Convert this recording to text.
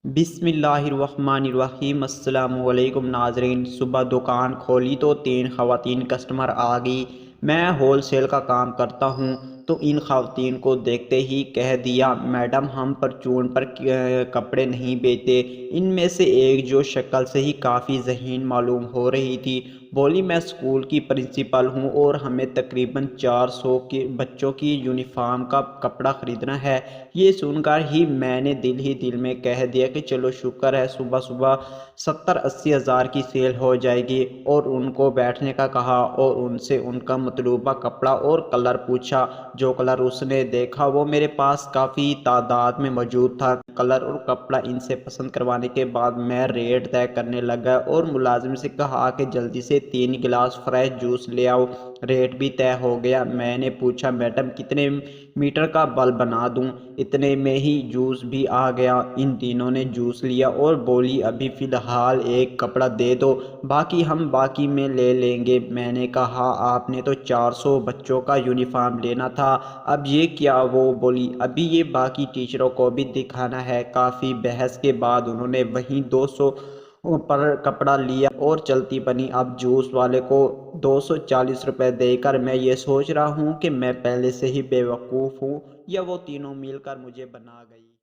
بسم اللہ الرحمن الرحیم۔ السلام علیکم ناظرین۔ صبح دکان کھولی تو 3 خواتین کسٹمر آ گئی۔ میں ہول سیل کا کام کرتا ہوں تو ان خواتین کو دیکھتے ہی کہہ دیا، میڈم ہم پرچون پر کپڑے نہیں بیچتے۔ ان میں سے ایک جو شکل سے ہی کافی ذہین معلوم ہو رہی تھی بولی، میں اسکول کی پرنسپل ہوں اور ہمیں تقریباً 400 کے بچوں کی یونیفارم کا کپڑا خریدنا ہے۔ یہ سن کر ہی میں نے دل ہی دل میں کہہ دیا کہ چلو شکر ہے، صبح صبح 70-80 ہزار کی سیل ہو جائے گی۔ اور ان کو بیٹھنے کا کہا اور ان سے ان کا مطلوبہ کپڑا اور کلر پوچھا۔ جو کلر اس نے دیکھا وہ میرے پاس کافی تعداد میں موجود تھا۔ کلر اور کپڑا ان سے پسند کروانے کے بعد میں ریٹ طے کرنے لگا اور ملازم سے کہا کہ جلدی سے 3 گلاس فریش جوس لے آؤ۔ ریٹ بھی طے ہو گیا۔ میں نے پوچھا، میڈم کتنے میٹر کا بلب بنا دوں؟ اتنے میں ہی جوس بھی آ گیا۔ ان تینوں نے جوس لیا اور بولی، ابھی فی الحال ایک کپڑا دے دو، باقی ہم باقی میں لے لیں گے۔ میں نے کہا، آپ نے تو 400 بچوں کا یونیفارم لینا تھا، اب یہ کیا؟ وہ بولی، ابھی یہ باقی ٹیچروں کو بھی دکھانا ہے۔ کافی بحث کے بعد انہوں نے وہیں 200 پر کپڑا لیا اور چلتی بنی۔ اب جوس والے کو 240 روپے دے کر میں یہ سوچ رہا ہوں کہ میں پہلے سے ہی بے وقوف ہوں یا وہ تینوں مل کر مجھے بنا گئی۔